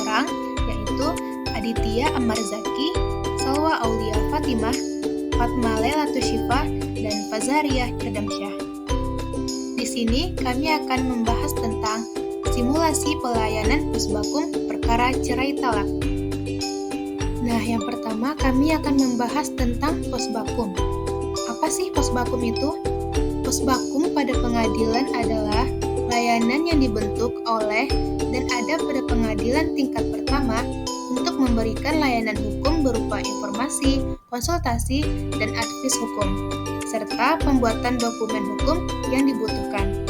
orang, yaitu Aditya Amarzaki, Salwa Aulia Fatimah, Fatma Lailatul Syifa, dan Fazariah Irdamsyah. Di sini kami akan membahas tentang simulasi pelayanan Pusbakum perkara cerai talak. Nah, yang pertama kami akan membahas tentang Pusbakum. Apa sih Pusbakum itu? Pusbakum pada pengadilan adalah layanan yang dibentuk oleh dan ada pada pengadilan tingkat pertama untuk memberikan layanan hukum berupa informasi, konsultasi, dan advis hukum, serta pembuatan dokumen hukum yang dibutuhkan.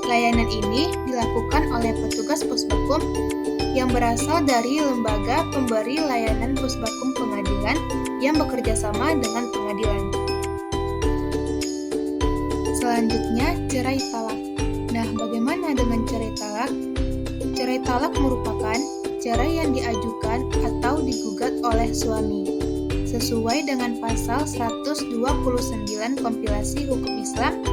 Layanan ini dilakukan oleh petugas Pusbakum yang berasal dari lembaga pemberi layanan Pusbakum pengadilan yang bekerja sama dengan pengadilan. Selanjutnya, cerai talak. Nah, bagaimana dengan cerai talak? Cerai talak merupakan cerai yang diajukan atau digugat oleh suami. Sesuai dengan pasal 129 Kompilasi Hukum Islam,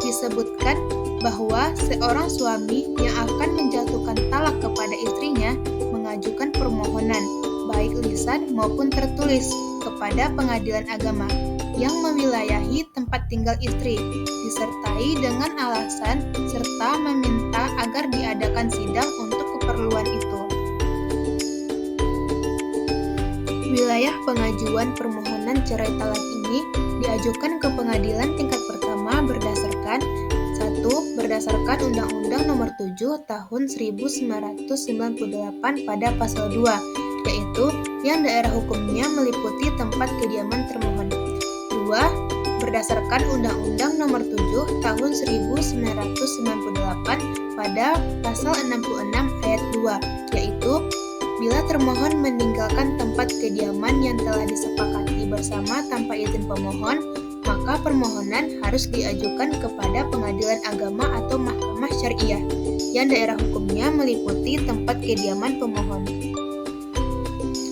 disebutkan bahwa seorang suami yang akan menjatuhkan talak kepada istrinya mengajukan permohonan, baik lisan maupun tertulis, kepada pengadilan agama yang mewilayahi tempat tinggal istri, disertai dengan alasan serta meminta agar diadakan sidang untuk keperluan itu. Wilayah pengajuan permohonan cerai talak ini diajukan ke pengadilan tingkat pertama berdasarkan 1. Berdasarkan Undang-Undang Nomor 7 Tahun 1998 pada Pasal 2, yaitu yang daerah hukumnya meliputi tempat kediaman termohon. 2. Berdasarkan Undang-Undang Nomor 7 Tahun 1998 pada Pasal 66 Ayat 2, yaitu bila termohon meninggalkan tempat kediaman yang telah disepakati bersama tanpa izin pemohon, maka permohonan harus diajukan kepada pengadilan agama atau mahkamah syariah yang daerah hukumnya meliputi tempat kediaman pemohon.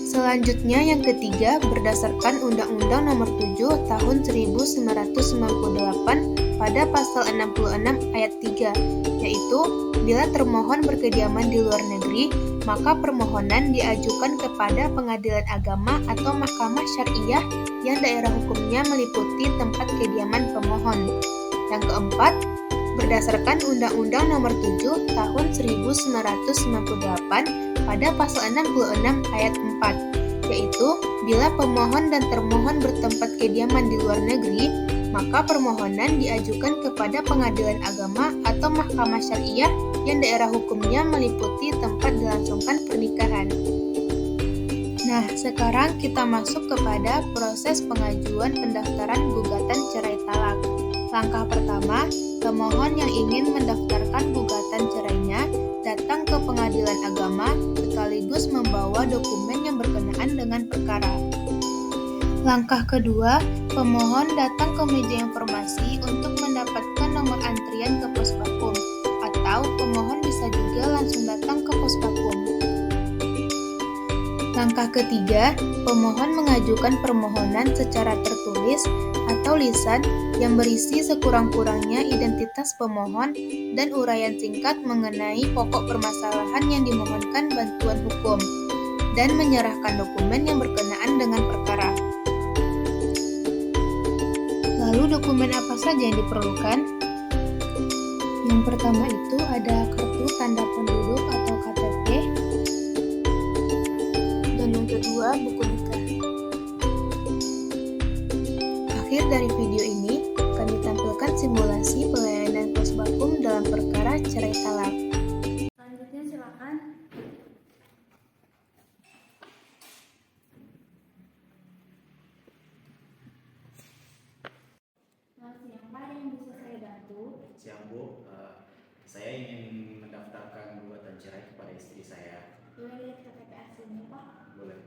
Selanjutnya yang ketiga, berdasarkan Undang-Undang Nomor 7 Tahun 1998 pada Pasal 66 Ayat 3, yaitu bila termohon berkediaman di luar negeri, maka permohonan diajukan kepada pengadilan agama atau mahkamah syariah yang daerah hukumnya meliputi tempat kediaman pemohon. Yang keempat, berdasarkan Undang-Undang Nomor 7 Tahun 1998 pada Pasal 66 Ayat 4, yaitu bila pemohon dan termohon bertempat kediaman di luar negeri, maka permohonan diajukan kepada pengadilan agama atau mahkamah syariah yang daerah hukumnya meliputi tempat dilangsungkan pernikahan. Nah, sekarang kita masuk kepada proses pengajuan pendaftaran gugatan cerai talak. Langkah pertama, pemohon yang ingin mendaftarkan gugatan cerainya datang ke pengadilan agama sekaligus membawa dokumen yang berkenaan dengan perkara. Langkah kedua, pemohon datang ke meja informasi untuk mendapatkan nomor antrian ke Pusbakum, atau pemohon bisa juga langsung datang ke Pusbakum. Langkah ketiga, pemohon mengajukan permohonan secara tertulis atau lisan yang berisi sekurang-kurangnya identitas pemohon dan uraian singkat mengenai pokok permasalahan yang dimohonkan bantuan hukum, dan menyerahkan dokumen yang berkenaan dengan perkara. Lalu dokumen apa saja yang diperlukan? Yang pertama itu ada kartu tanda penduduk atau KTP, dan yang kedua buku nikah. Akhir dari video ini, kami tampilkan simulasi pelayanan Pusbakum dalam perkara cerai talak. Selanjutnya silakan. Siang Pak, yang bisa saya bantu? Siang Bu, saya ingin mendaftarkan gugatan cerai kepada istri saya. Boleh lihat KTP aslinya Pak? Boleh.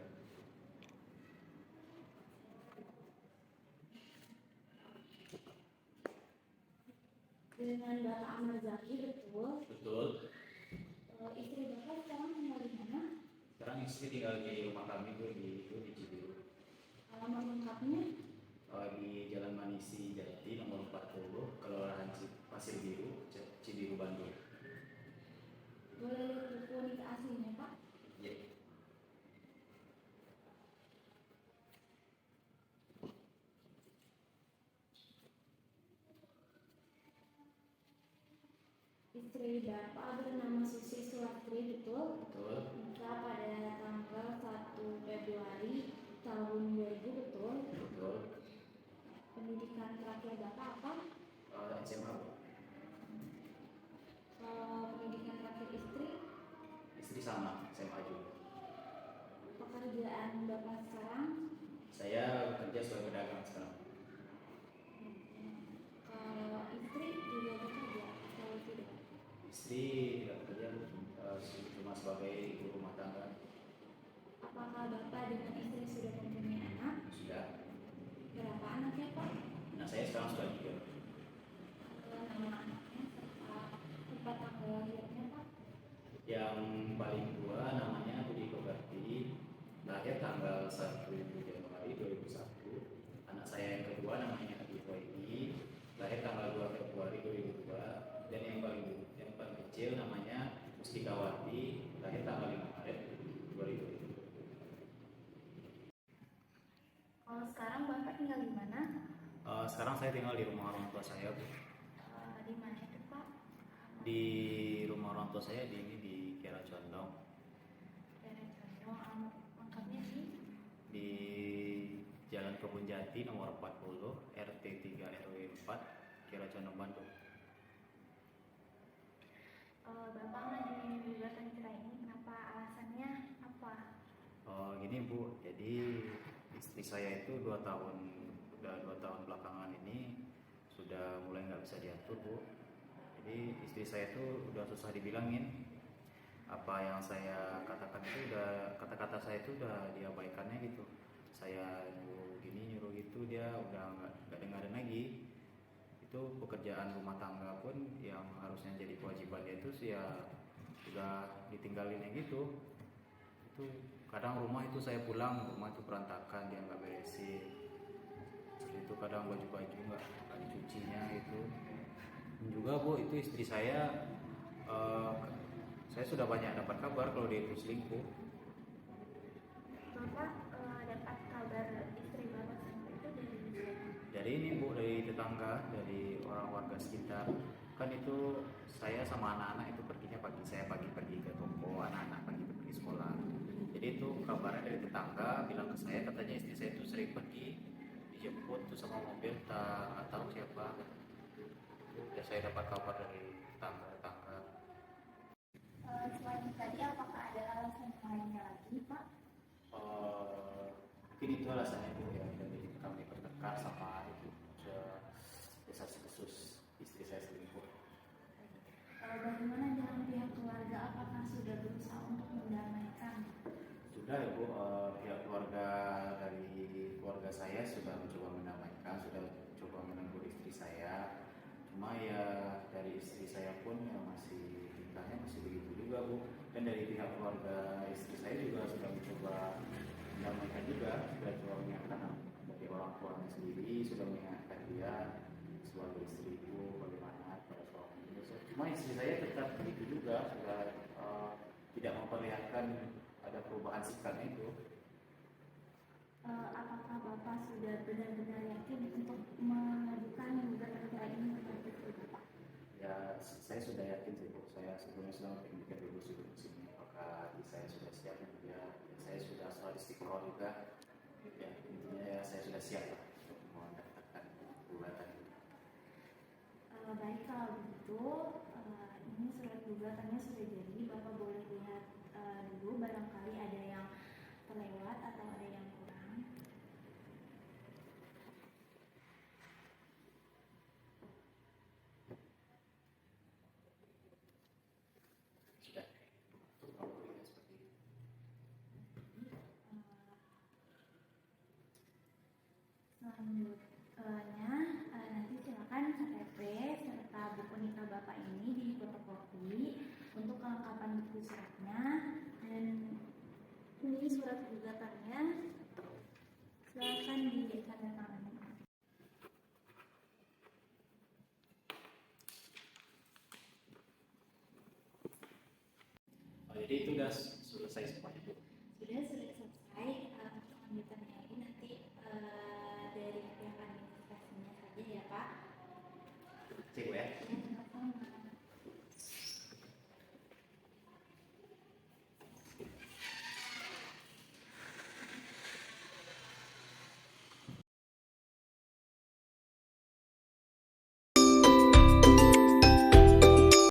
Dengan Bapak Amarzaki, betul? Betul. Istri Bapak sekarang tinggal di mana? Sekarang istri tinggal di rumah kami di Cibiru. Alamat lengkapnya? Di Jalan Manisi Jati nomor 40, Kelurahan Pasir Biru, Cibiru, Bandung. Boleh lihat buku nikah aslinya Pak? Ya. Istri Bapak bernama Susi Sulastri, betul? Betul. Nikah pada tanggal 1 Februari tahun 2000, betul? Betul. Pendidikan terakhir Bapak apa? SMA. Pendidikan terakhir istri? Istri sama, SMA juga. Pekerjaan Bapak sekarang? Saya bekerja sebagai pedagang sekarang. Kalau istri juga bekerja atau tidak? Istri tidak bekerja, cuma sebagai ibu rumah tangga. Apakah Bapak dengan istri sudah mempunyai anak? Sudah. Berapa anaknya Pak? Nah, saya sekarang sudah 3. Nama anaknya serta tempat tanggal lahirnya Pak? Yang paling tua namanya Budi Kogarti, lahir tanggal 1 Januari 2001. Anak saya yang kedua namanya Adi Waidi, lahir tanggal 2 Februari 2002. Dan yang paling kecil namanya Mustikawati, lahir tanggal 5 Maret 2002. Kalau sekarang Bapak tinggal di mana? Sekarang saya tinggal di rumah orang tua saya, Bu. Di mana itu Pak? Di rumah orang tua saya di Kiara Condong, Daerah Condong, angkatnya di Jalan Kebun Jati nomor 40, RT 3 RW 4, Kiara Condong, Bandung. Bapak ngajuin gugatan cerai ini kenapa? Alasannya apa? Gini Bu, jadi istri saya itu udah 2 tahun belakangan ini sudah mulai nggak bisa diatur, Bu. Jadi istri saya itu udah susah dibilangin. Apa yang saya katakan itu kata-kata saya itu udah diabaikannya gitu. Saya nyuruh gini nyuruh gitu, dia udah nggak dengerin lagi. Itu pekerjaan rumah tangga pun yang harusnya jadi kewajiban dia itu sih ya udah ditinggalinnya gitu. Itu kadang rumah itu saya pulang, rumah itu berantakan, dia nggak beresin. Itu kadang baju-baju nggak dicucinya itu. Dan juga Bu, itu istri saya sudah banyak dapat kabar kalau dia itu selingkuh. Bapak dapat kabar istri Bapak selingkuh itu dari mana? Dari ini Bu, dari tetangga, dari orang warga sekitar. Kan itu saya sama anak-anak itu perginya pagi, saya pagi pergi ke toko, anak-anak pagi pergi sekolah. Jadi itu kabarnya dari tetangga bilang ke saya, katanya istri saya itu sering pergi dijemput tuh sama mobil tak tahu siapa. Ya saya dapat kabar dari tetangga. Selain tadi apakah ada alasan lainnya lagi Pak? Mungkin itu alasannya Bu ya, dari kami bertengkar sama itu desa khusus istri saya selingkuh. Bagaimana dengan pihak keluarga? Apakah sudah berusaha untuk mendamaikan? Sudah ya Bu, pihak keluarga dari keluarga saya sudah mencoba mendamaikan, sudah mencoba menegur istri saya. Cuma ya dari istri saya pun ya masih tingkahnya masih begitu juga Bu. Dan dari pihak keluarga istri saya juga sudah mencoba mendamaikan juga, sudah coba mengingatkan dari orang tuanya sendiri, sudah mengingatkan dia sebagai istriku bagaimana pada suami. Cuma istri saya tetap begitu juga, sudah tidak memperlihatkan ada perubahan sikapnya itu. Apakah Bapak sudah benar-benar yakin untuk mengajukan gugatan cerai ini kepada istri Bapak? Ya, saya sudah yakin sih Bu. Saya sebelumnya sudah memikir dulu sih di sini. Apakah saya sudah siap? Ya, saya sudah sholat istiqoroh juga. Ya, intinya ya saya sudah siap lah untuk mendaftarkan gugatan itu. Baik, kalau begitu ini surat gugatannya sudah jadi. Bapak boleh lihat dulu, barangkali ada yang terlewat atau ada yang kurang. Sudah. Kamu lihat seperti itu. Selanjutnya nanti silakan KTP serta buku nikah Bapak ini difotokopi untuk kelengkapan buku suratnya, dan ini surat gugatannya silakan ditandatangani. Jadi itu sudah selesai semuanya Bu. Sudah selesai. Untuk lanjutannya lagi nanti dari pihak administrasinya saja ya Pak.